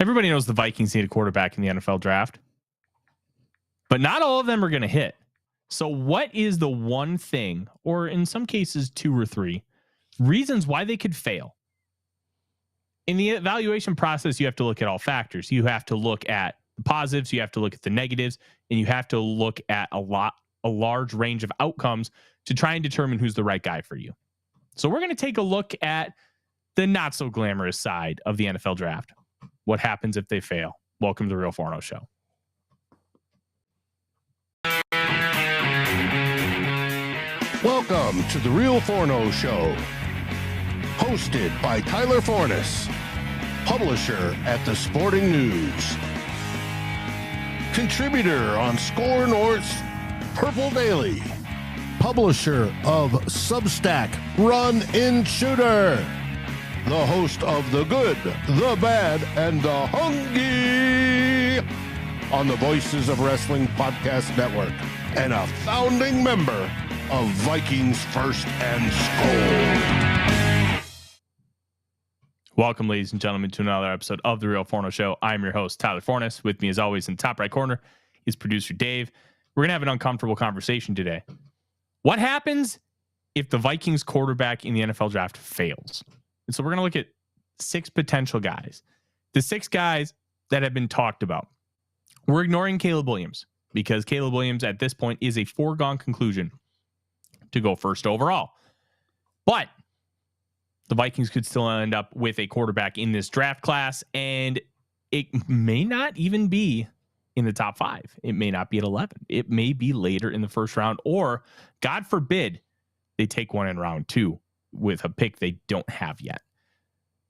Everybody knows the Vikings need a quarterback in the NFL draft, but not all of them are going to hit. So what is the one thing, or in some cases 2 or 3, reasons why they could fail? In the evaluation process, you have to look at all factors. You have to look at the positives, you have to look at the negatives, and you have to look at a large range of outcomes to try and determine who's the right guy for you. So we're going to take a look at the not so glamorous side of the NFL draft. What happens if they fail? Welcome to the Real Forno Show. Welcome to the Real Forno Show. Hosted by Tyler Forness, publisher at The Sporting News, contributor on SKOL North's Purple Daily, publisher of Substack Run In Shooter, the host of The Good, The Bad, and The Hungry on the Voices of Wrestling Podcast Network, and a founding member of Vikings First and SKOL. Welcome, ladies and gentlemen, to another episode of the Real Forno Show. I'm your host, Tyler Forness. With me, as always, in the top right corner is producer Dave. We're going to have an uncomfortable conversation today. What happens if the Vikings quarterback in the NFL draft fails? And so we're going to look at 6 potential guys. The 6 guys that have been talked about. We're ignoring Caleb Williams because Caleb Williams at this point is a foregone conclusion to go first overall. But the Vikings could still end up with a quarterback in this draft class, and it may not even be in the top 5. It may not be at 11. It may be later in the first round, or God forbid they take one in round 2 with a pick they don't have yet.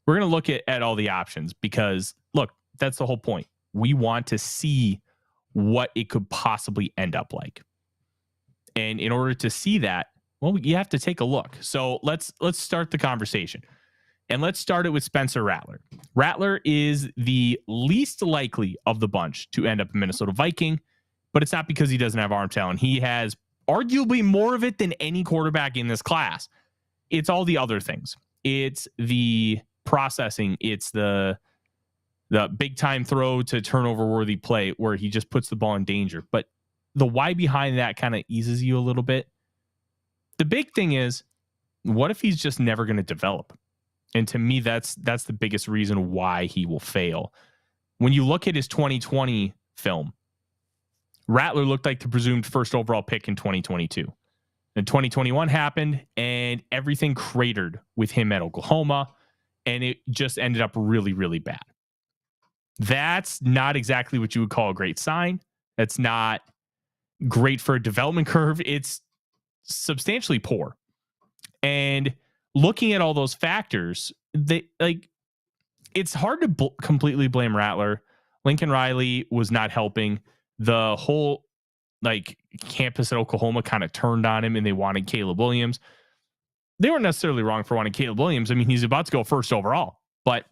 We're going to look at all the options because, look, that's the whole point. We want to see what it could possibly end up like. And in order to see that, well, you have to take a look. So let's start the conversation. And let's start it with Spencer Rattler. Rattler is the least likely of the bunch to end up a Minnesota Viking, but it's not because he doesn't have arm talent. He has arguably more of it than any quarterback in this class. It's all the other things. It's the processing. It's the big time throw to turnover worthy play where he just puts the ball in danger. But the why behind that kind of eases you a little bit. The big thing is, what if he's just never going to develop? And to me, that's the biggest reason why he will fail. When you look at his 2020 film, Rattler looked like the presumed first overall pick in 2022. And 2021 happened, and everything cratered with him at Oklahoma, and it just ended up really, really bad. That's not exactly what you would call a great sign. That's not great for a development curve. It's substantially poor. And looking at all those factors, it's hard to completely blame Rattler. Lincoln Riley was not helping. The whole campus at Oklahoma kind of turned on him, and they wanted Caleb Williams. They weren't necessarily wrong for wanting Caleb Williams. I mean, he's about to go first overall, but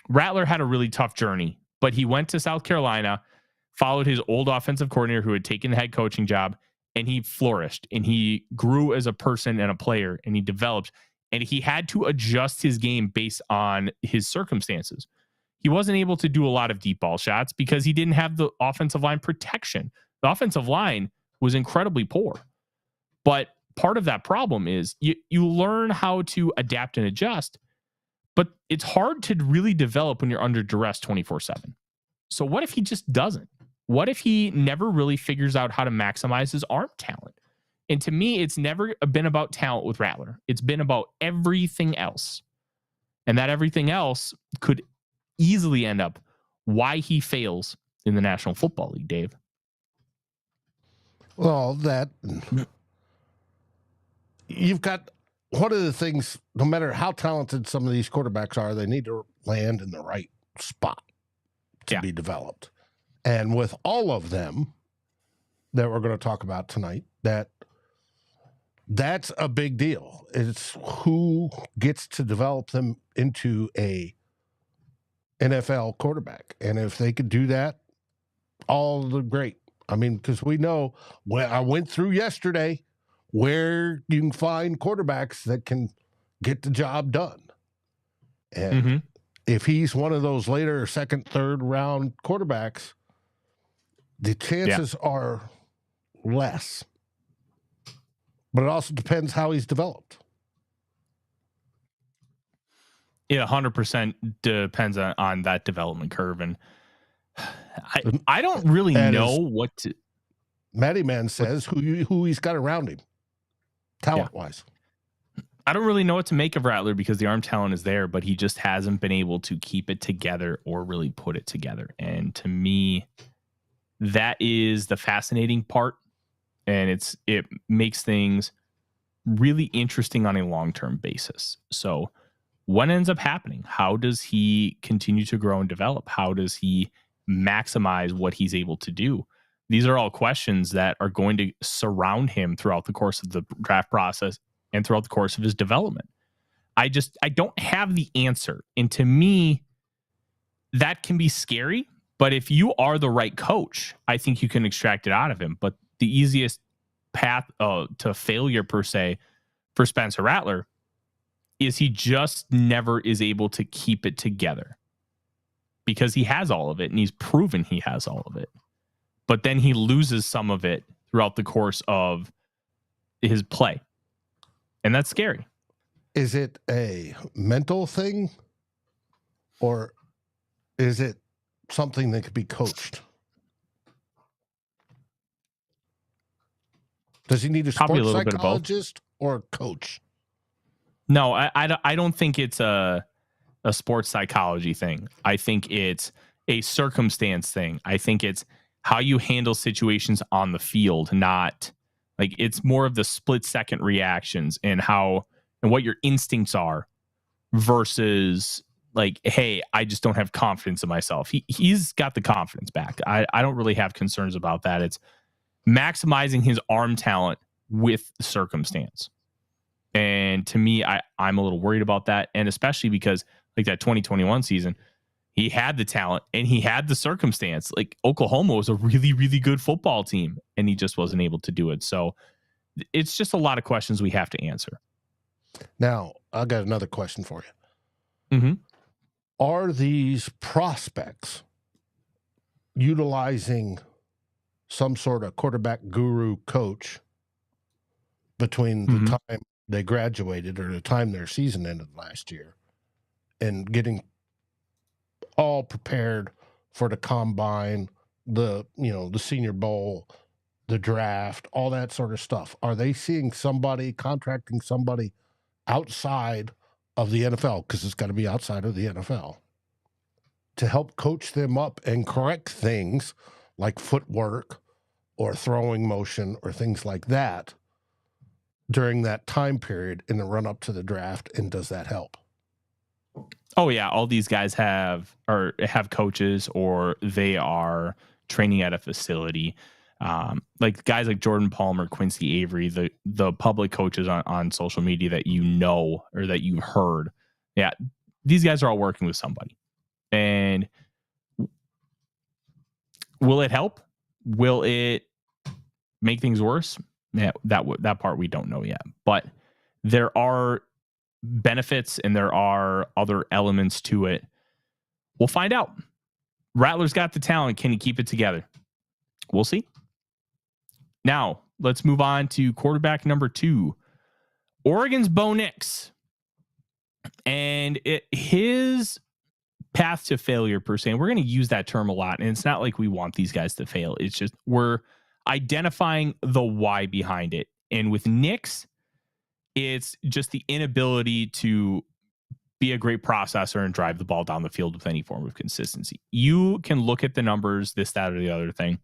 Rattler had a really tough journey. But he went to South Carolina, followed his old offensive coordinator who had taken the head coaching job, and he flourished, and he grew as a person and a player, and he developed, and he had to adjust his game based on his circumstances. He wasn't able to do a lot of deep ball shots because he didn't have the offensive line protection. The offensive line was incredibly poor. But part of that problem is you learn how to adapt and adjust, but it's hard to really develop when you're under duress 24/7. So what if he just doesn't? What if he never really figures out how to maximize his arm talent? And to me, it's never been about talent with Rattler. It's been about everything else. And that everything else could easily end up why he fails in the National Football League, Dave. Well, you've got one of the things, no matter how talented some of these quarterbacks are, they need to land in the right spot to be developed. And with all of them that we're going to talk about tonight, that's a big deal. It's who gets to develop them into a NFL quarterback. And if they could do that, all the great. I mean, because we know when I went through yesterday where you can find quarterbacks that can get the job done. And if he's one of those later second, third round quarterbacks, the chances are less. But it also depends how he's developed. It 100% depends on that development curve. And I don't really know what to. Matty Man says who he's got around him, talent-wise. I don't really know what to make of Rattler because the arm talent is there, but he just hasn't been able to keep it together or really put it together. And to me, that is the fascinating part. And it makes things really interesting on a long-term basis. So what ends up happening? How does he continue to grow and develop? How does he maximize what he's able to do? These are all questions that are going to surround him throughout the course of the draft process and throughout the course of his development. I don't have the answer. And to me, that can be scary. But if you are the right coach, I think you can extract it out of him. But the easiest path to failure, per se, for Spencer Rattler is he just never is able to keep it together because he has all of it and he's proven he has all of it. But then he loses some of it throughout the course of his play. And that's scary. Is it a mental thing or is it something that could be coached? Does he need a sports psychologist or a coach? No, I don't think it's a sports psychology thing. I think it's a circumstance thing. I think it's how you handle situations on the field, not like it's more of the split second reactions and what your instincts are versus like, hey, I just don't have confidence in myself. He's got the confidence back. I don't really have concerns about that. It's maximizing his arm talent with circumstance. And to me, I'm a little worried about that. And especially because like that 2021 season, he had the talent and he had the circumstance. Like Oklahoma was a really, really good football team and he just wasn't able to do it. So it's just a lot of questions we have to answer. Now, I got another question for you. Mm-hmm. Are these prospects utilizing some sort of quarterback guru coach between the time they graduated or the time their season ended last year and getting all prepared for the combine, the Senior Bowl, the draft, all that sort of stuff? Are they seeing contracting somebody outside of the NFL, because it's got to be outside of the NFL, to help coach them up and correct things like footwork or throwing motion or things like that during that time period in the run up to the draft? And does that help? Oh yeah, all these guys have coaches or they are training at a facility. Like guys like Jordan Palmer, Quincy Avery, the public coaches on social media that you know or that you've heard. Yeah, these guys are all working with somebody. And will it help? Will it make things worse? Yeah, that part we don't know yet. But there are benefits and there are other elements to it. We'll find out. Rattler's got the talent. Can he keep it together? We'll see. Now, let's move on to quarterback number 2. Oregon's Bo Nix. And his path to failure, per se, and we're going to use that term a lot, and it's not like we want these guys to fail. It's just we're identifying the why behind it. And with Nix, it's just the inability to be a great processor and drive the ball down the field with any form of consistency. You can look at the numbers, this, that, or the other thing,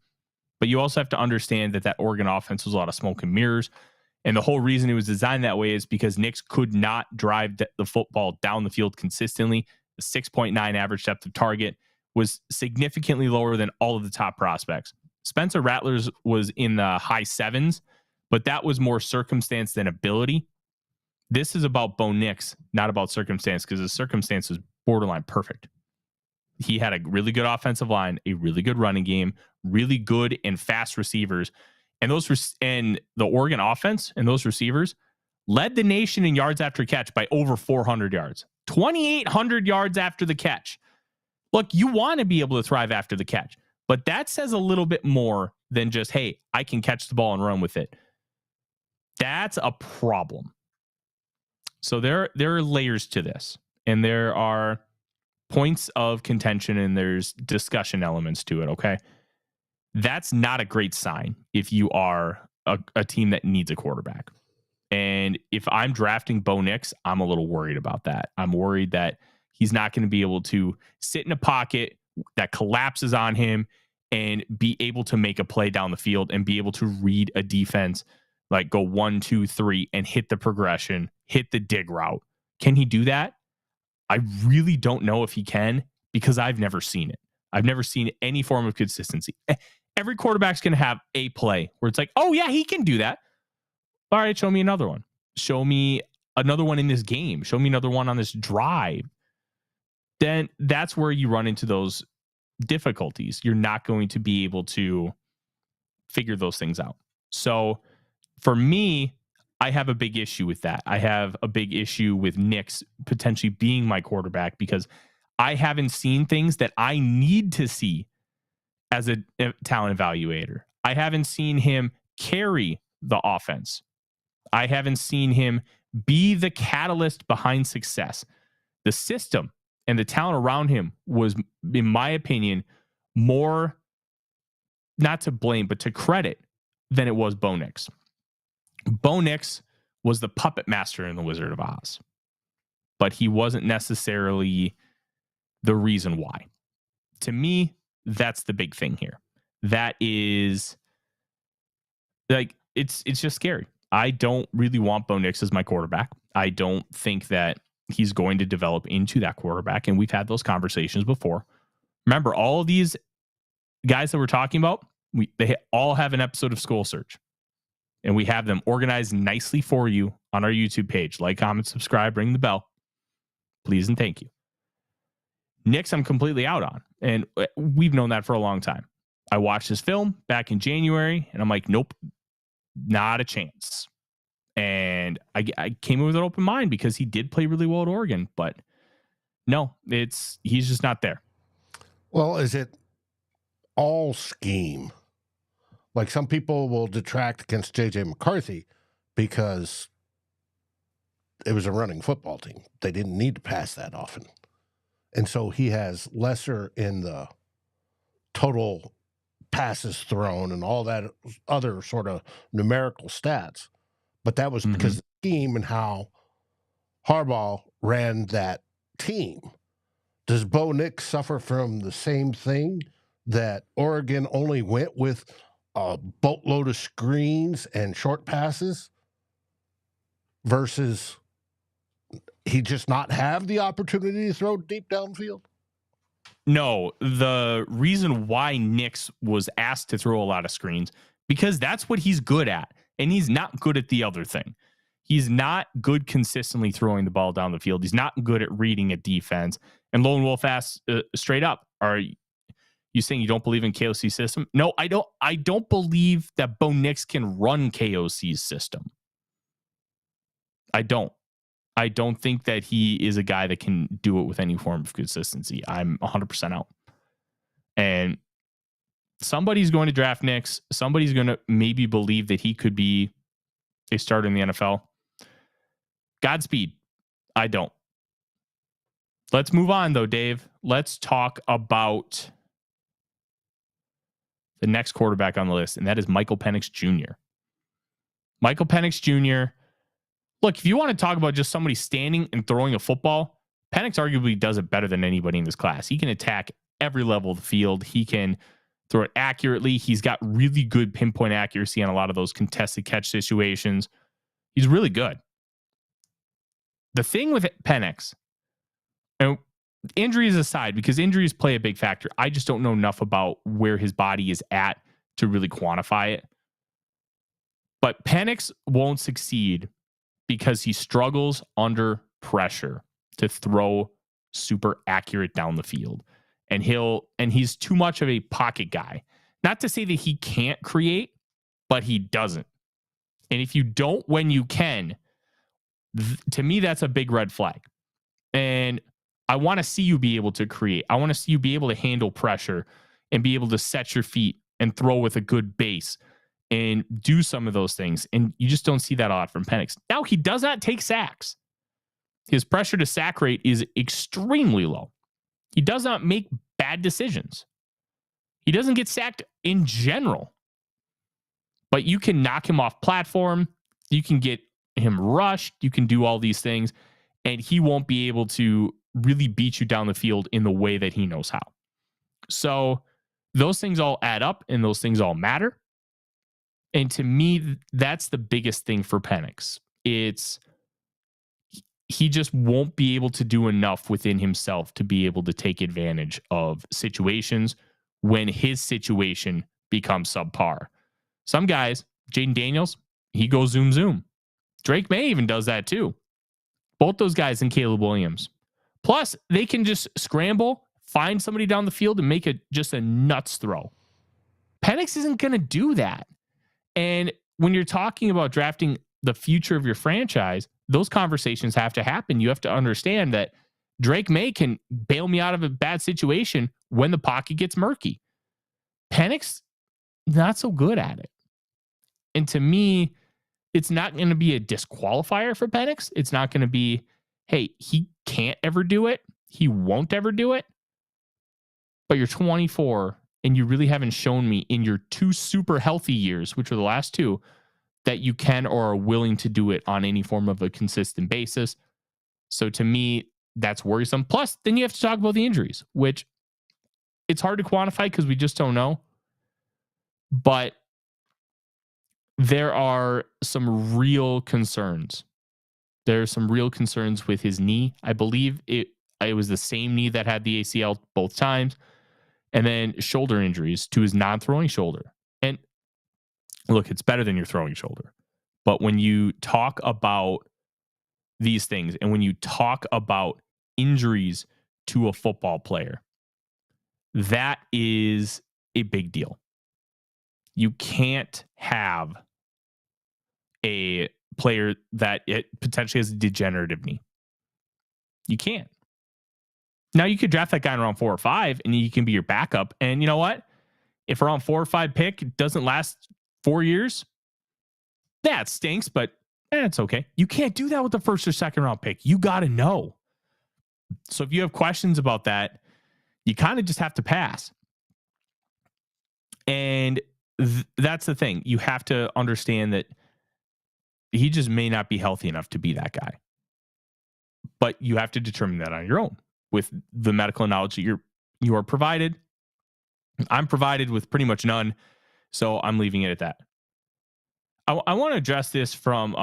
but you also have to understand that Oregon offense was a lot of smoke and mirrors. And the whole reason it was designed that way is because Nix could not drive the football down the field consistently. The 6.9 average depth of target was significantly lower than all of the top prospects. Spencer Rattler's was in the high 7s, but that was more circumstance than ability. This is about Bo Nix, not about circumstance, because his circumstance was borderline perfect. He had a really good offensive line, a really good running game, really good and fast receivers. And and the Oregon offense and those receivers led the nation in yards after catch by over 400 yards, 2,800 yards after the catch. Look, you want to be able to thrive after the catch, but that says a little bit more than just, hey, I can catch the ball and run with it. That's a problem. So there are layers to this, and there are points of contention, and there's discussion elements to it, okay? That's not a great sign if you are a team that needs a quarterback. And if I'm drafting Bo Nix, I'm a little worried about that. I'm worried that he's not going to be able to sit in a pocket that collapses on him and be able to make a play down the field and be able to read a defense, like go 1, 2, 3 and hit the progression, hit the dig route. Can he do that? I really don't know if he can, because I've never seen it. I've never seen any form of consistency. Every quarterback's going to have a play where it's like, oh yeah, he can do that. All right, show me another one. Show me another one in this game. Show me another one on this drive. Then that's where you run into those difficulties. You're not going to be able to figure those things out. So for me, I have a big issue with that. I have a big issue with Nix potentially being my quarterback, because I haven't seen things that I need to see as a talent evaluator. I haven't seen him carry the offense. I haven't seen him be the catalyst behind success. The system and the talent around him was, in my opinion, more not to blame, but to credit than it was Bo Nix. Bo Nix was the puppet master in the Wizard of Oz, but he wasn't necessarily the reason why. To me, that's the big thing here. That is, like, it's just scary. I don't really want Bo Nix as my quarterback. I don't think that he's going to develop into that quarterback, and we've had those conversations before. Remember, all of these guys that we're talking about, they all have an episode of SKOL Search, and we have them organized nicely for you on our YouTube page. Like, comment, subscribe, ring the bell, please and thank you. Nix, I'm completely out on, and we've known that for a long time. I watched his film back in January, and I'm like, nope, not a chance. And I came in with an open mind, because he did play really well at Oregon, but no, he's just not there. Well, is it all scheme? Like, some people will detract against JJ McCarthy because it was a running football team. They didn't need to pass that often. And so he has lesser in the total passes thrown and all that other sort of numerical stats. But that was because of the scheme and how Harbaugh ran that team. Does Bo Nix suffer from the same thing, that Oregon only went with a boatload of screens and short passes versus he just not have the opportunity to throw deep downfield? No, the reason why Nix was asked to throw a lot of screens, because that's what he's good at, and he's not good at the other thing. He's not good consistently throwing the ball down the field. He's not good at reading a defense. And Lone Wolf asks straight up, are you saying you don't believe in KOC's system? No, I don't. I don't believe that Bo Nix can run KOC's system. I don't think that he is a guy that can do it with any form of consistency. I'm 100% out. And somebody's going to draft Nix. Somebody's going to maybe believe that he could be a starter in the NFL. Godspeed. I don't. Let's move on, though, Dave. Let's talk about the next quarterback on the list, and that is Michael Penix Jr. Michael Penix Jr., look, if you want to talk about just somebody standing and throwing a football, Penix arguably does it better than anybody in this class. He can attack every level of the field. He can throw it accurately. He's got really good pinpoint accuracy on a lot of those contested catch situations. He's really good. The thing with Penix, and injuries aside, because injuries play a big factor, I just don't know enough about where his body is at to really quantify it. But Penix won't succeed because he struggles under pressure to throw super accurate down the field. And he's too much of a pocket guy. Not to say that he can't create, but he doesn't. And if you don't when you can, to me, that's a big red flag. And I want to see you be able to create. I want to see you be able to handle pressure and be able to set your feet and throw with a good base and do some of those things. And you just don't see that a lot from Penix. Now, he does not take sacks. His pressure to sack rate is extremely low. He does not make bad decisions. He doesn't get sacked in general. But you can knock him off platform. You can get him rushed. You can do all these things. And he won't be able to really beat you down the field in the way that he knows how. So those things all add up and those things all matter. And to me, that's the biggest thing for Penix. It's he just won't be able to do enough within himself to be able to take advantage of situations when his situation becomes subpar. Some guys, Jaden Daniels, he goes zoom, zoom. Drake Maye even does that too. Both those guys and Caleb Williams. Plus, they can just scramble, find somebody down the field and make it just a nuts throw. Penix isn't going to do that. And when you're talking about drafting the future of your franchise, those conversations have to happen. You have to understand that Drake Maye can bail me out of a bad situation when the pocket gets murky. Penix, not so good at it. And to me, it's not going to be a disqualifier for Penix. It's not going to be, hey, he can't ever do it. He won't ever do it. But you're 24 and you really haven't shown me in your 2 super healthy years, which are the last 2, that you can or are willing to do it on any form of a consistent basis. So to me, that's worrisome. Plus, then you have to talk about the injuries, which it's hard to quantify because we just don't know. But there are some real concerns. There are some real concerns with his knee. I believe it was the same knee that had the ACL both times. And then shoulder injuries to his non-throwing shoulder. And look, it's better than your throwing shoulder. But when you talk about these things and when you talk about injuries to a football player, that is a big deal. You can't have a player that it potentially has a degenerative knee. You can't. Now you could draft that guy in round 4 or 5 and he can be your backup. And you know what? If around 4 or 5 pick doesn't last 4 years, that stinks, but it's okay. You can't do that with the 1st or 2nd round pick. You got to know. So if you have questions about that, you kind of just have to pass. And that's the thing. You have to understand that he just may not be healthy enough to be that guy. But you have to determine that on your own with the medical knowledge that you are provided. I'm provided with pretty much none, so I'm leaving it at that. I want to address this from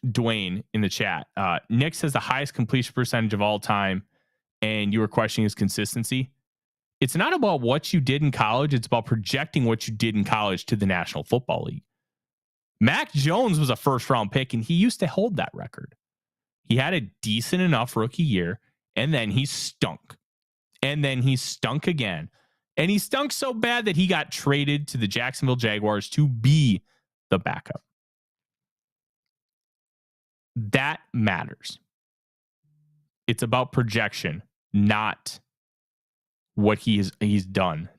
Dwayne in the chat. Nick says the highest completion percentage of all time, and you were questioning his consistency. It's not about what you did in college. It's about projecting what you did in college to the National Football League. Mac Jones was a 1st-round pick, and he used to hold that record. He had a decent enough rookie year, and then he stunk. And then he stunk again. And he stunk so bad that he got traded to the Jacksonville Jaguars to be the backup. That matters. It's about projection, not what he's done.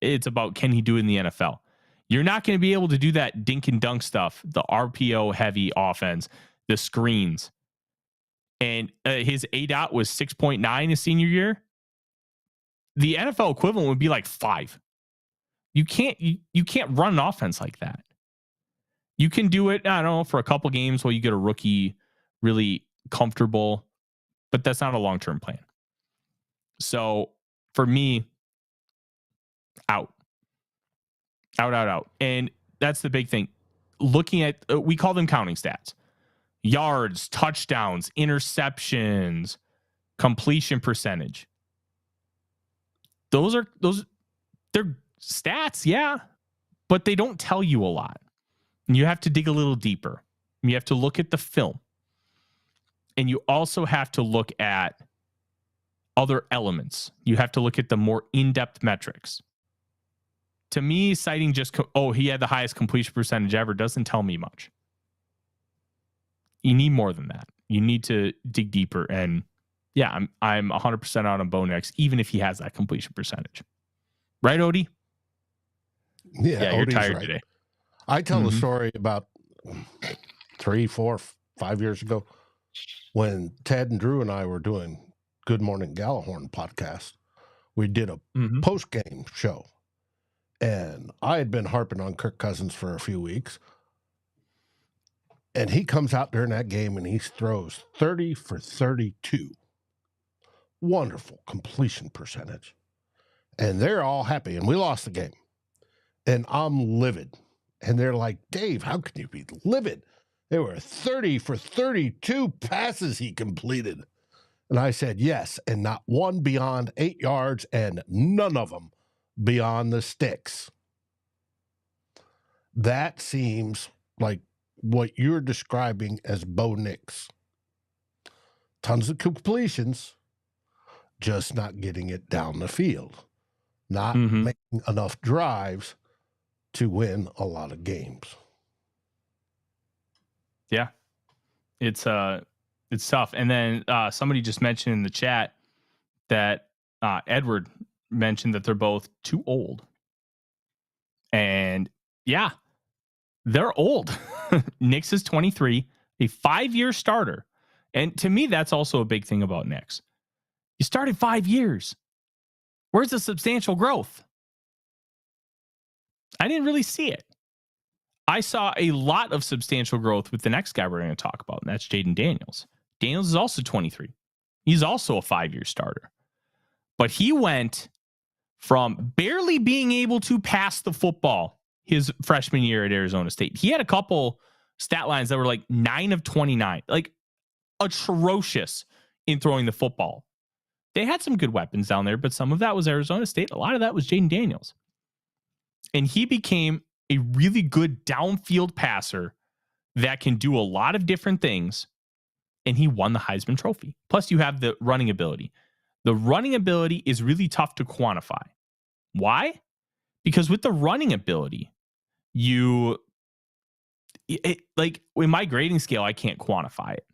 It's about, can he do it in the NFL? You're not going to be able to do that dink and dunk stuff, the RPO heavy offense, the screens. And his ADOT was 6.9 his senior year. The NFL equivalent would be like 5. You can't run an offense like that. You can do it, I don't know, for a couple games while you get a rookie really comfortable, but that's not a long-term plan. So for me, out. And that's the big thing. Looking at, we call them counting stats. Yards, touchdowns, interceptions, completion percentage. They're stats, yeah, but they don't tell you a lot. And you have to dig a little deeper. You have to look at the film. And you also have to look at other elements. You have to look at the more in-depth metrics. To me, citing just, he had the highest completion percentage ever doesn't tell me much. You need more than that. You need to dig deeper and yeah, I'm 100% out on Bo Nix, even if he has that completion percentage. Right, Odie? Yeah, you're Odie's tired right. today. I tell the story about 3, 4, 5 years ago when Ted and Drew and I were doing Good Morning Gallahorn podcast. We did a post-game show, and I had been harping on Kirk Cousins for a few weeks, and he comes out during that game and he throws 30 for 32. Wonderful completion percentage. And they're all happy, and we lost the game. And I'm livid. And they're like, Dave, how can you be livid? There were 30 for 32 passes he completed. And I said, yes, and not one beyond 8 yards and none of them beyond the sticks. That seems like what you're describing as Bo Nix. Tons of completions, just not getting it down the field. Not making enough drives to win a lot of games. Yeah. It's tough. And then somebody just mentioned in the chat that Edward mentioned that they're both too old. And yeah, they're old. Nix is 23, a 5-year starter. And to me, that's also a big thing about Nix. You started 5 years. Where's the substantial growth? I didn't really see it. I saw a lot of substantial growth with the next guy we're going to talk about, and that's Jaden Daniels. Daniels is also 23. He's also a 5-year starter. But he went from barely being able to pass the football his freshman year at Arizona State. He had a couple stat lines that were like 9 of 29, like atrocious in throwing the football. They had some good weapons down there, but some of that was Arizona State. A lot of that was Jaden Daniels. And he became a really good downfield passer that can do a lot of different things. And he won the Heisman Trophy. Plus, you have the running ability. The running ability is really tough to quantify. Why? Because with the running ability, like in my grading scale, I can't quantify it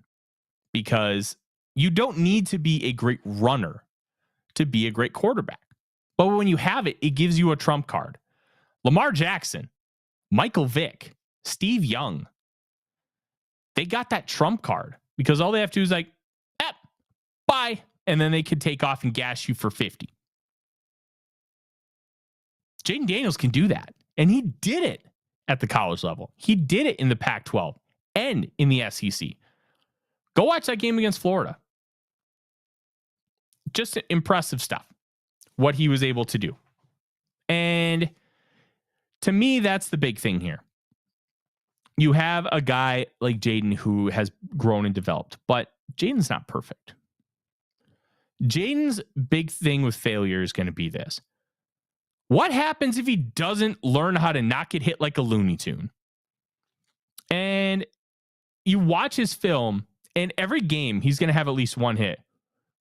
because you don't need to be a great runner to be a great quarterback. But when you have it, it gives you a trump card. Lamar Jackson, Michael Vick, Steve Young, they got that trump card because all they have to do is like, bye. And then they could take off and gas you for 50. Jaden Daniels can do that. And he did it at the college level. He did it in the Pac-12 and in the SEC. Go watch that game against Florida. Just impressive stuff, what he was able to do. And to me, that's the big thing here. You have a guy like Jaden who has grown and developed, but Jaden's not perfect. Jaden's big thing with failure is going to be this. What happens if he doesn't learn how to not get hit like a Looney Tune? And you watch his film, and every game, he's going to have at least one hit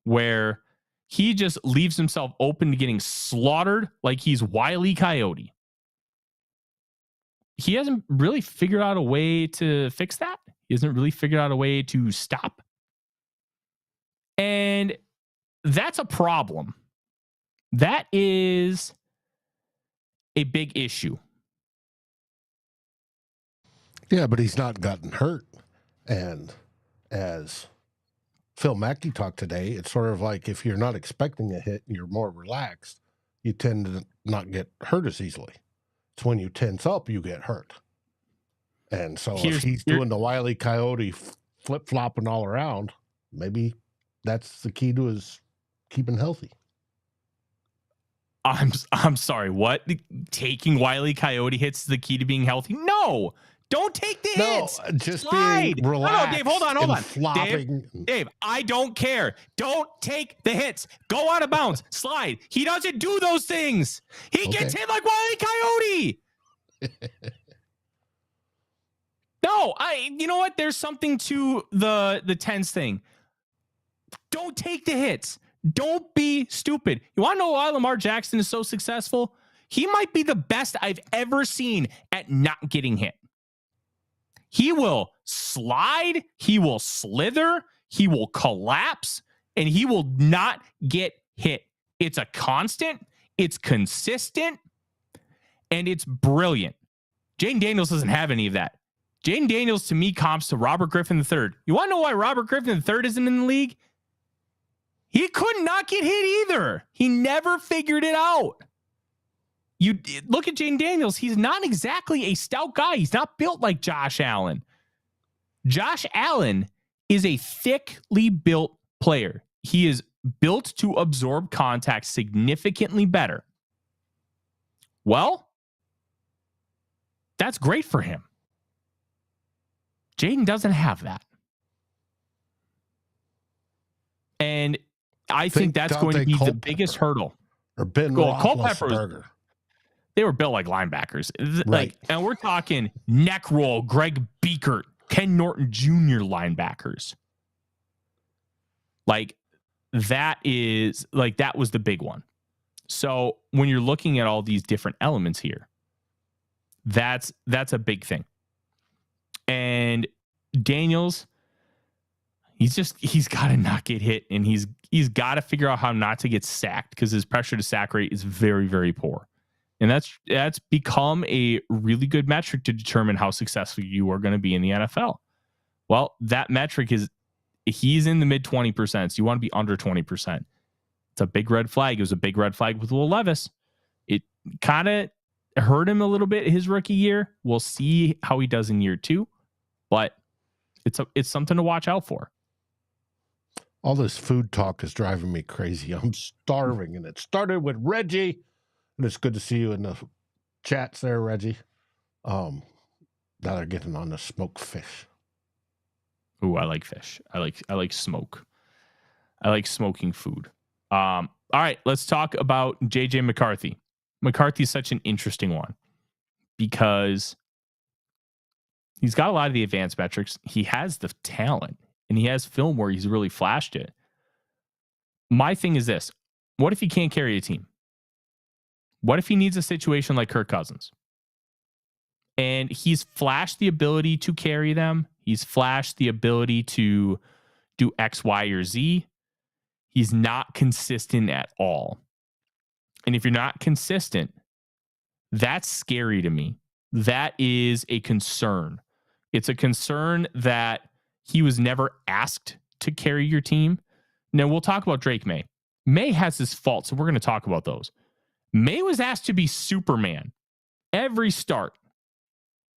where he just leaves himself open to getting slaughtered like he's Wile E. Coyote. He hasn't really figured out a way to fix that. He hasn't really figured out a way to stop. And that's a problem. That is a big issue. Yeah, but he's not gotten hurt. And as Phil Mackey talked today, it's sort of like if you're not expecting a hit and you're more relaxed, you tend to not get hurt as easily. It's when you tense up, you get hurt. And so if he's doing the Wile E. Coyote flip-flopping all around, maybe that's the key to his keeping healthy. I'm sorry, what? Taking Wile E. Coyote hits is the key to being healthy? No! Don't take the hits. Just slide. Being relaxed. No, Dave, hold on. Flopping. Dave, I don't care. Don't take the hits. Go out of bounds. Slide. He doesn't do those things. He gets hit like Wile E. Coyote. No, you know what? There's something to the tense thing. Don't take the hits. Don't be stupid. You want to know why Lamar Jackson is so successful? He might be the best I've ever seen at not getting hit. He will slide. He will slither. He will collapse. and he will not get hit. It's a constant, it's consistent, and it's brilliant. Jaden Daniels doesn't have any of that. Jaden Daniels, to me, comps to Robert Griffin III. You want to know why Robert Griffin III isn't in the league? He could not get hit either. He never figured it out. You look at Jaden Daniels. He's not exactly a stout guy. He's not built like Josh Allen. Josh Allen is a thickly built player. He is built to absorb contact significantly better. Well, that's great for him. Jaden doesn't have that. And I think that's going to be the biggest hurdle. Or Ben Roethlisberger. They were built like linebackers. Right. And we're talking neck roll, Greg Biekert, Ken Norton Jr. linebackers. That was the big one. So when you're looking at all these different elements here, that's a big thing. And Daniels, he's got to not get hit, and he's got to figure out how not to get sacked, because his pressure to sack rate is very, very poor. And that's become a really good metric to determine how successful you are going to be in the NFL. Well, that metric is he's in the mid 20%. So you want to be under 20%. It's a big red flag. It was a big red flag with Will Levis. It kind of hurt him a little bit his rookie year. We'll see how he does in year 2, but it's something to watch out for. All this food talk is driving me crazy. I'm starving, and it started with Reggie. And it's good to see you in the chats there, Reggie. Now they're getting on the smoked fish. Ooh, I like fish. I like smoke. I like smoking food. All right, let's talk about JJ McCarthy. McCarthy's such an interesting one because he's got a lot of the advanced metrics. He has the talent, and he has film where he's really flashed it. My thing is this. What if he can't carry a team? What if he needs a situation like Kirk Cousins? And he's flashed the ability to carry them. He's flashed the ability to do X, Y, or Z. He's not consistent at all. And if you're not consistent, that's scary to me. That is a concern. It's a concern that he was never asked to carry your team. Now, we'll talk about Drake Maye. Maye has his faults, so we're going to talk about those. Maye was asked to be Superman every start.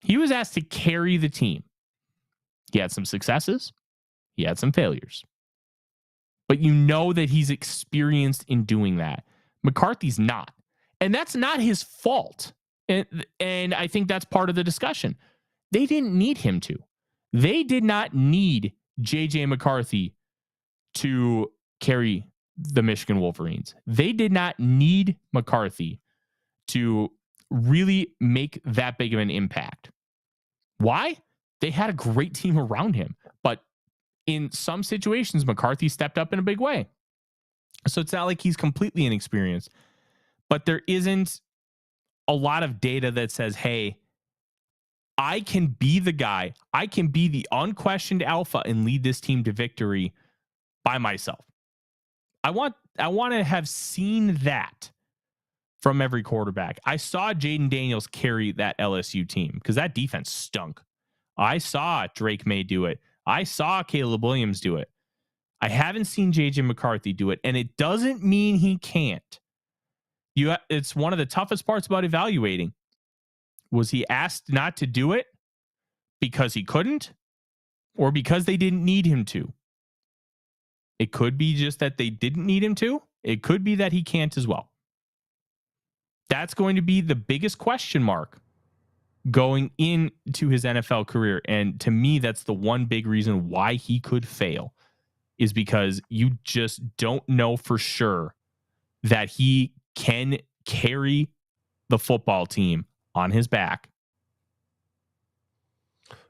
He was asked to carry the team. He had some successes. He had some failures. But you know that he's experienced in doing that. McCarthy's not. And that's not his fault. And I think that's part of the discussion. They didn't need him to. They did not need JJ McCarthy to carry the Michigan Wolverines. They did not need McCarthy to really make that big of an impact. Why? They had a great team around him, but in some situations, McCarthy stepped up in a big way. So it's not like he's completely inexperienced, but there isn't a lot of data that says, hey, I can be the guy. I can be the unquestioned alpha and lead this team to victory by myself. I want to have seen that from every quarterback. I saw Jaden Daniels carry that LSU team because that defense stunk. I saw Drake Maye do it. I saw Caleb Williams do it. I haven't seen JJ McCarthy do it, and it doesn't mean he can't. It's one of the toughest parts about evaluating. Was he asked not to do it because he couldn't, or because they didn't need him to? It could be just that they didn't need him to. It could be that he can't as well. That's going to be the biggest question mark going into his NFL career. And to me, that's the one big reason why he could fail, is because you just don't know for sure that he can carry the football team on his back.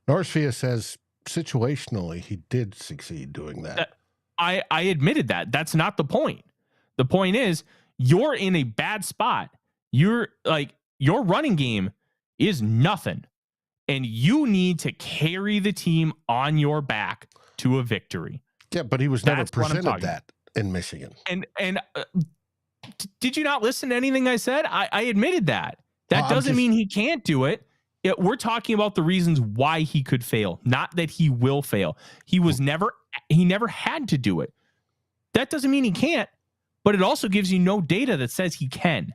Northfia says situationally he did succeed doing that. I admitted that. That's not the point. The point is you're in a bad spot. You're like, your running game is nothing, and you need to carry the team on your back to a victory. Yeah, but he was never presented that. in Michigan. And did you not listen to anything I said? I admitted that. That doesn't mean he can't do it. We're talking about the reasons why he could fail, not that he will fail. He never had to do it. That doesn't mean he can't, but it also gives you no data that says he can.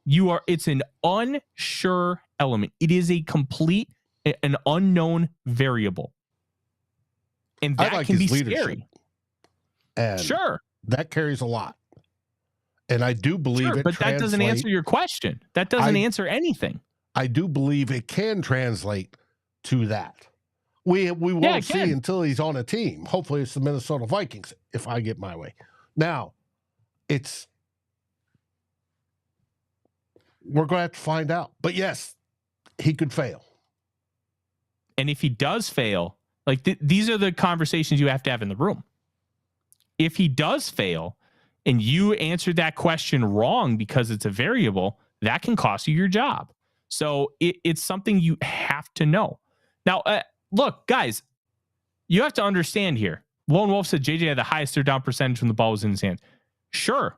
It's an unsure element. It is an unknown variable. And that can be scary. And sure. That carries a lot. And I do believe it. But that doesn't answer your question. That doesn't answer anything. I do believe it can translate to that. We won't see until he's on a team. Hopefully it's the Minnesota Vikings, if I get my way. Now, we're going to have to find out. But yes, he could fail. And if he does fail, like these are the conversations you have to have in the room. If he does fail and you answered that question wrong because it's a variable, that can cost you your job. So it's something you have to know. Now, look, guys, you have to understand here. Lone Wolf said JJ had the highest third down percentage when the ball was in his hand. Sure.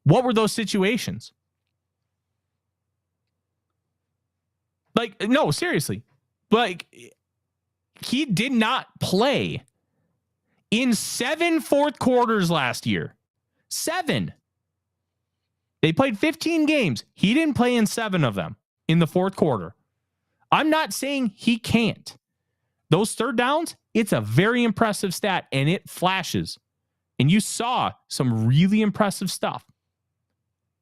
What were those situations? Like, no, seriously. Like, he did not play in 7 fourth quarters last year. 7. They played 15 games. He didn't play in 7 of them in the fourth quarter. I'm not saying he can't. Those third downs, it's a very impressive stat, and it flashes. And you saw some really impressive stuff.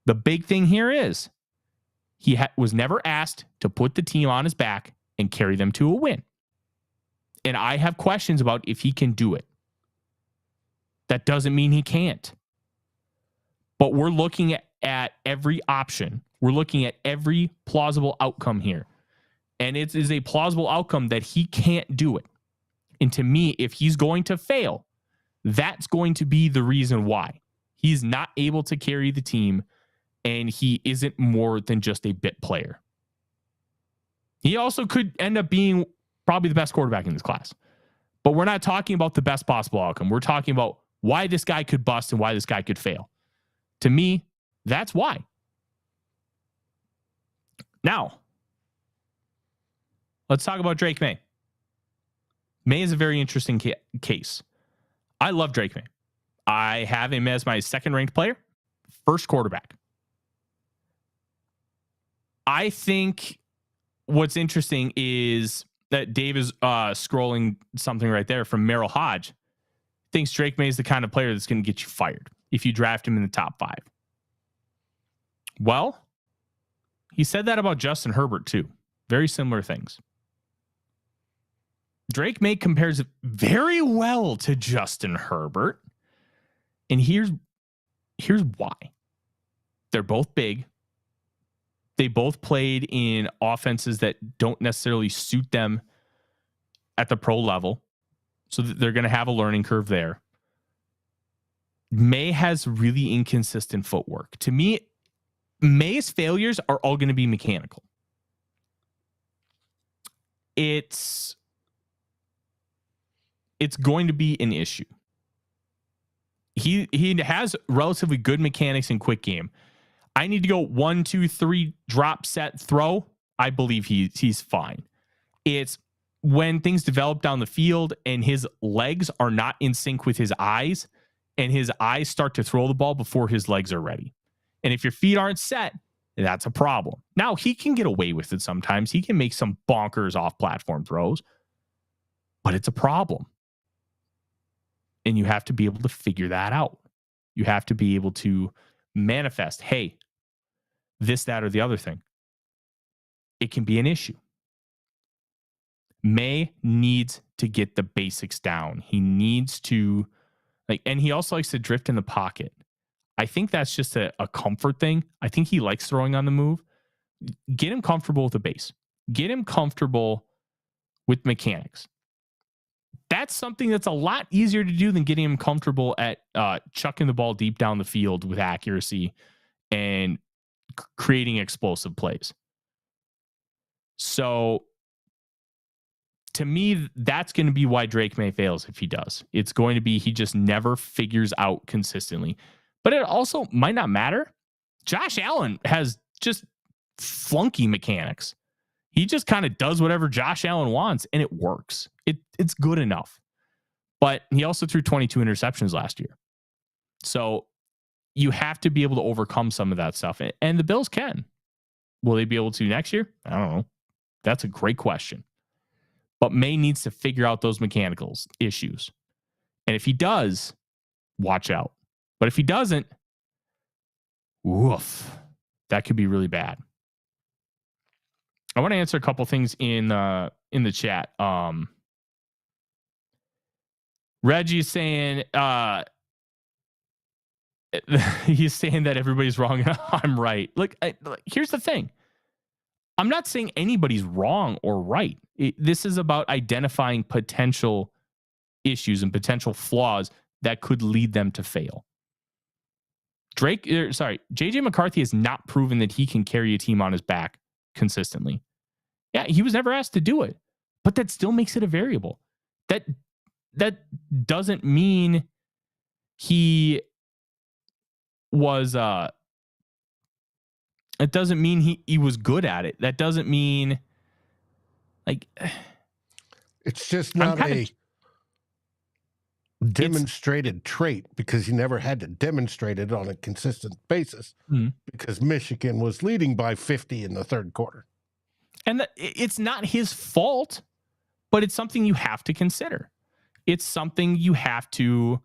The big thing here is he was never asked to put the team on his back and carry them to a win. And I have questions about if he can do it. That doesn't mean he can't. But we're looking at every option. We're looking at every plausible outcome here. And it is a plausible outcome that he can't do it. And to me, if he's going to fail, that's going to be the reason why. He's not able to carry the team, and he isn't more than just a bit player. He also could end up being probably the best quarterback in this class. But we're not talking about the best possible outcome. We're talking about why this guy could bust and why this guy could fail. To me, that's why. Now, let's talk about Drake Maye. Maye is a very interesting case. I love Drake Maye. I have him as my second-ranked player, first quarterback. I think what's interesting is that Dave is scrolling something right there from Merrill Hodge. Thinks Drake Maye is the kind of player that's going to get you fired if you draft him in the top 5. Well, he said that about Justin Herbert too. Very similar things. Drake Maye compares very well to Justin Herbert. And here's why. They're both big. They both played in offenses that don't necessarily suit them at the pro level. So they're going to have a learning curve there. Maye has really inconsistent footwork. To me, Maye's failures are all going to be mechanical. It's going to be an issue. He has relatively good mechanics in quick game. I need to go 1, 2, 3, drop, set, throw. I believe he's fine. It's when things develop down the field and his legs are not in sync with his eyes, and his eyes start to throw the ball before his legs are ready. And if your feet aren't set, that's a problem. Now, he can get away with it sometimes. He can make some bonkers off-platform throws, but it's a problem. And you have to be able to figure that out. You have to be able to manifest, hey, this, that, or the other thing. It can be an issue. Maye needs to get the basics down. He needs to, and he also likes to drift in the pocket. I think that's just a comfort thing. I think he likes throwing on the move. Get him comfortable with the base. Get him comfortable with mechanics. That's something that's a lot easier to do than getting him comfortable at chucking the ball deep down the field with accuracy and creating explosive plays. So to me, that's going to be why Drake Maye fails if he does. It's going to be he just never figures out consistently. But it also might not matter. Josh Allen has just flunky mechanics. He just kind of does whatever Josh Allen wants, and it works. It's good enough. But he also threw 22 interceptions last year. So you have to be able to overcome some of that stuff. And the Bills can. Will they be able to next year? I don't know. That's a great question. But Maye needs to figure out those mechanical issues. And if he does, watch out. But if he doesn't, woof, that could be really bad. I want to answer a couple things in the chat. Reggie's saying he's saying that everybody's wrong and I'm right. Look, here's the thing. I'm not saying anybody's wrong or right. This is about identifying potential issues and potential flaws that could lead them to fail. JJ McCarthy has not proven that he can carry a team on his back consistently. Yeah, he was never asked to do it, but that still makes it a variable. That doesn't mean he was it doesn't mean he was good at it. That doesn't mean like it's just not a demonstrated trait because he never had to demonstrate it on a consistent basis because Michigan was leading by 50 in the third quarter. And it's not his fault, but it's something you have to consider. It's something you have to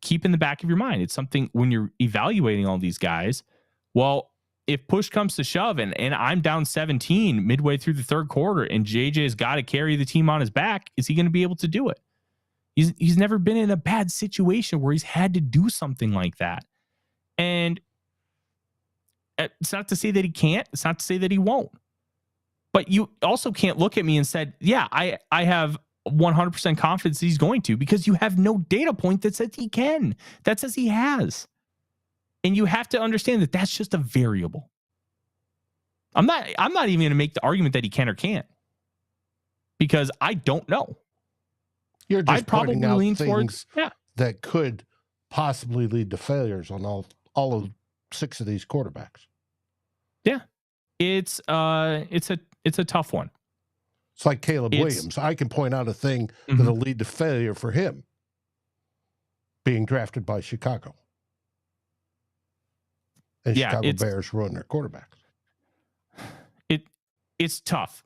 keep in the back of your mind. It's something when you're evaluating all these guys. Well, if push comes to shove and I'm down 17 midway through the third quarter and JJ's got to carry the team on his back, is he going to be able to do it? He's never been in a bad situation where he's had to do something like that. And it's not to say that he can't. It's not to say that he won't. But you also can't look at me and said, yeah, I have 100% confidence he's going to, because you have no data point that says he can. That says he has. And you have to understand that that's just a variable. I'm not even going to make the argument that he can or can't, because I don't know. You're just pointing out things towards, that could possibly lead to failures on all of 6 of these quarterbacks. Yeah. It's a tough one. It's like Caleb Williams. I can point out a thing that'll lead to failure for him being drafted by Chicago. And Chicago Bears ruin their quarterbacks. It's tough.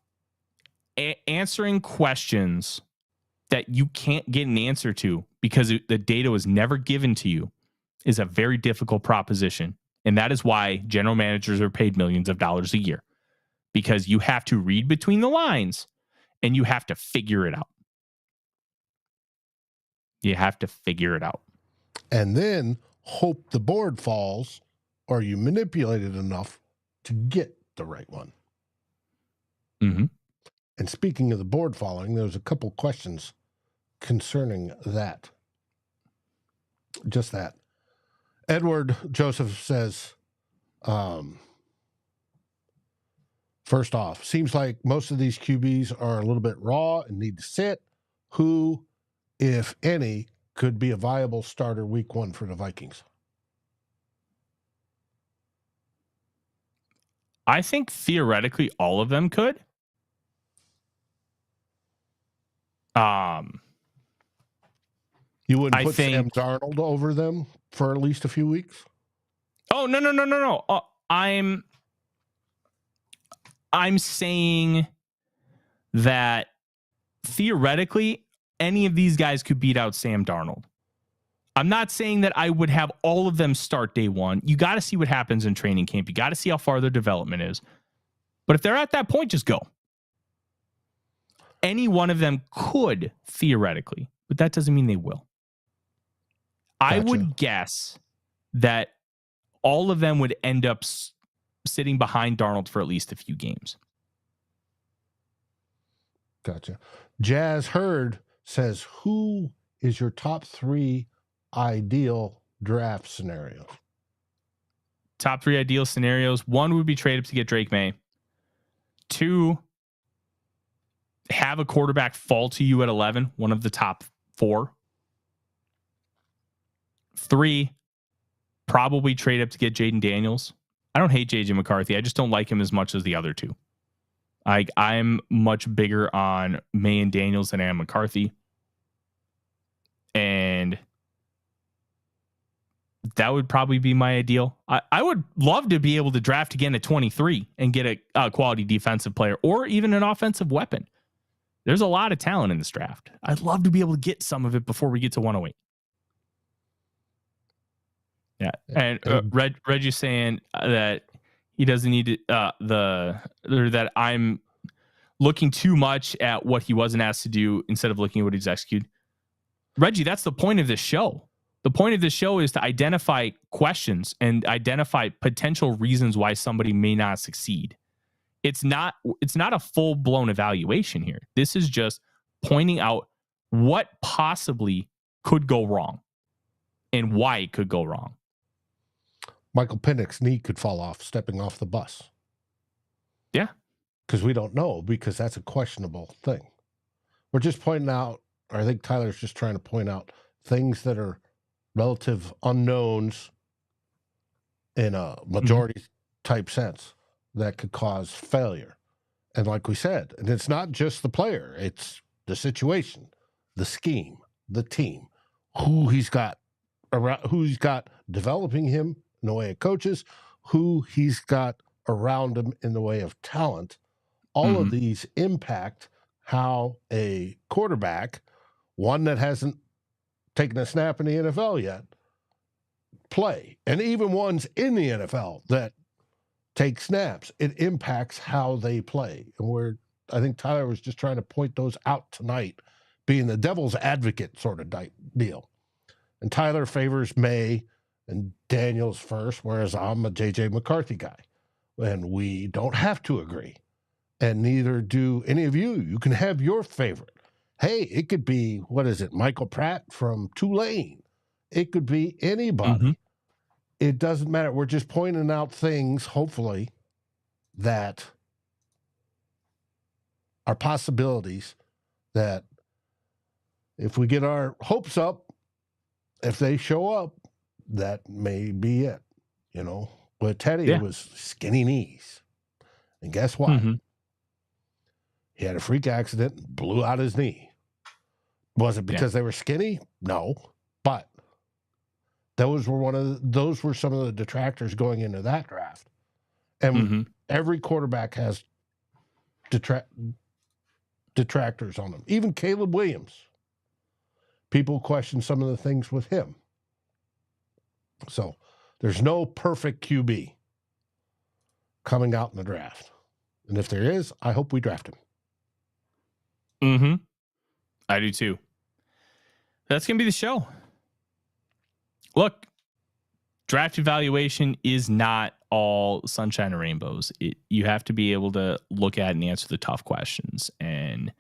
Answering questions that you can't get an answer to because the data was never given to you is a very difficult proposition. And that is why general managers are paid millions of dollars a year, because you have to read between the lines and you have to figure it out. You have to figure it out. And then hope the board falls or you manipulate it enough to get the right one. Mm-hmm. And speaking of the board falling, there's a couple questions concerning that. Just that. Edward Joseph says, first off, seems like most of these QBs are a little bit raw and need to sit. Who, if any, could be a viable starter week 1 for the Vikings? I think theoretically all of them could. You wouldn't put Sam Darnold over them for at least a few weeks? Oh, no. I'm saying that theoretically any of these guys could beat out Sam Darnold. I'm not saying that I would have all of them start day 1. You got to see what happens in training camp. You got to see how far their development is. But if they're at that point, just go. Any one of them could theoretically, but that doesn't mean they will. Gotcha. I would guess that all of them would end up sitting behind Darnold for at least a few games. Gotcha. Jazz Hurd says, who is your top 3 ideal draft scenarios? Top 3 ideal scenarios. 1 would be trade up to get Drake Maye. 2, have a quarterback fall to you at 11, one of the top 4. 3, probably trade up to get Jaden Daniels. I don't hate JJ McCarthy. I just don't like him as much as the other 2. I'm much bigger on Maye and Daniels than I am McCarthy. And that would probably be my ideal. I would love to be able to draft again at 23 and get a quality defensive player or even an offensive weapon. There's a lot of talent in this draft. I'd love to be able to get some of it before we get to 108. Yeah. And Reggie's saying that he doesn't need to, that I'm looking too much at what he wasn't asked to do instead of looking at what he's executed. Reggie, that's the point of this show. The point of this show is to identify questions and identify potential reasons why somebody may not succeed. It's not a full-blown evaluation here. This is just pointing out what possibly could go wrong and why it could go wrong. Michael Penix's knee could fall off stepping off the bus. Yeah. Because we don't know, because that's a questionable thing. We're just pointing out, or I think Tyler's just trying to point out things that are relative unknowns in a majority type sense that could cause failure. And like we said, and it's not just the player, it's the situation, the scheme, the team, who he's got around, who he's got developing him in the way of coaches, who he's got around him in the way of talent. All of these impact how a quarterback, one that hasn't taken a snap in the NFL yet, play. And even ones in the NFL that take snaps, it impacts how they play. And I think Tyler was just trying to point those out tonight, being the devil's advocate sort of deal. And Tyler favors Maye and Daniels first, whereas I'm a JJ McCarthy guy. And we don't have to agree. And neither do any of you. You can have your favorite. Hey, it could be, Michael Pratt from Tulane. It could be anybody. It doesn't matter. We're just pointing out things, hopefully, that are possibilities that if we get our hopes up, if they show up, that may be it. You know, with Teddy, it was skinny knees. And guess what? He had a freak accident and blew out his knee. Was it because they were skinny? No. But those were some of the detractors going into that draft. And every quarterback has detractors on them. Even Caleb Williams. People question some of the things with him. So there's no perfect QB coming out in the draft. And if there is, I hope we draft him. I do too. That's going to be the show. Look, draft evaluation is not all sunshine and rainbows. You have to be able to look at and answer the tough questions. And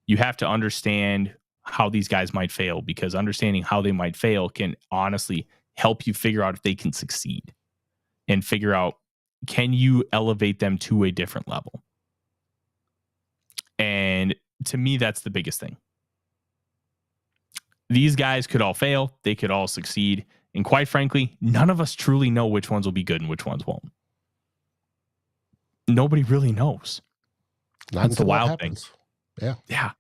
you have to understand how these guys might fail, because understanding how they might fail can honestly help you figure out if they can succeed and figure out, can you elevate them to a different level? And to me, that's the biggest thing. These guys could all fail. They could all succeed. And quite frankly, none of us truly know which ones will be good and which ones won't. Nobody really knows. That's the wild thing. Yeah.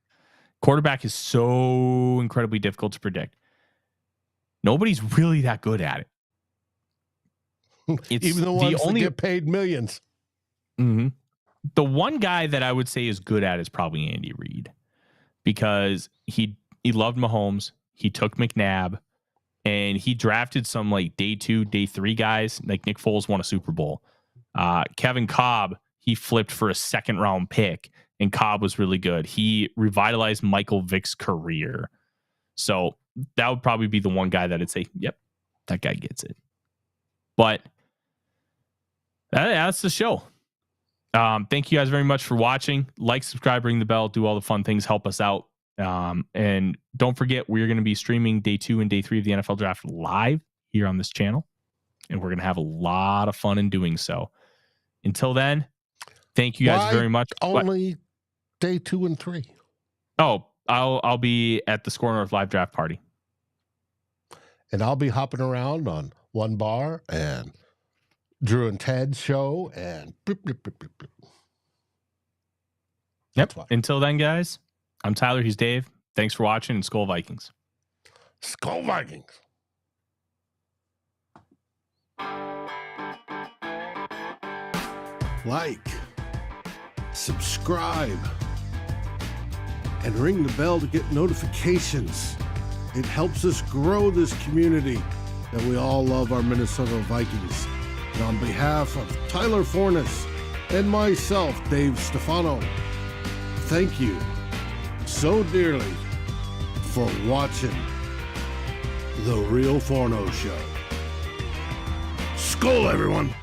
Quarterback is so incredibly difficult to predict. Nobody's really that good at it. It's even the ones that get paid millions. The one guy that I would say is good at is probably Andy Reid, because he loved Mahomes. He took McNabb, and he drafted some like day 2, day 3 guys. Like Nick Foles won a Super Bowl. Kevin Cobb, he flipped for a 2nd round pick, and Cobb was really good. He revitalized Michael Vick's career. So that would probably be the one guy that I'd say, yep, that guy gets it. But that's the show. Thank you guys very much for watching. Like, subscribe, ring the bell, do all the fun things, help us out. And don't forget, we're going to be streaming day 2 and day 3 of the NFL draft live here on this channel. And we're going to have a lot of fun in doing so. Until then, thank you guys very much. Only day 2 and 3. Oh, I'll be at the SKOL North live draft party. And I'll be hopping around on One Bar and Drew and Ted's show and Yep. Until then, guys, I'm Tyler. He's Dave. Thanks for watching, and SKOL Vikings. SKOL Vikings. Like, subscribe, and ring the bell to get notifications. It helps us grow this community that we all love our Minnesota Vikings. And on behalf of Tyler Forness and myself, Dave Stefano, thank you so dearly for watching The Real Forno Show. SKOL, everyone.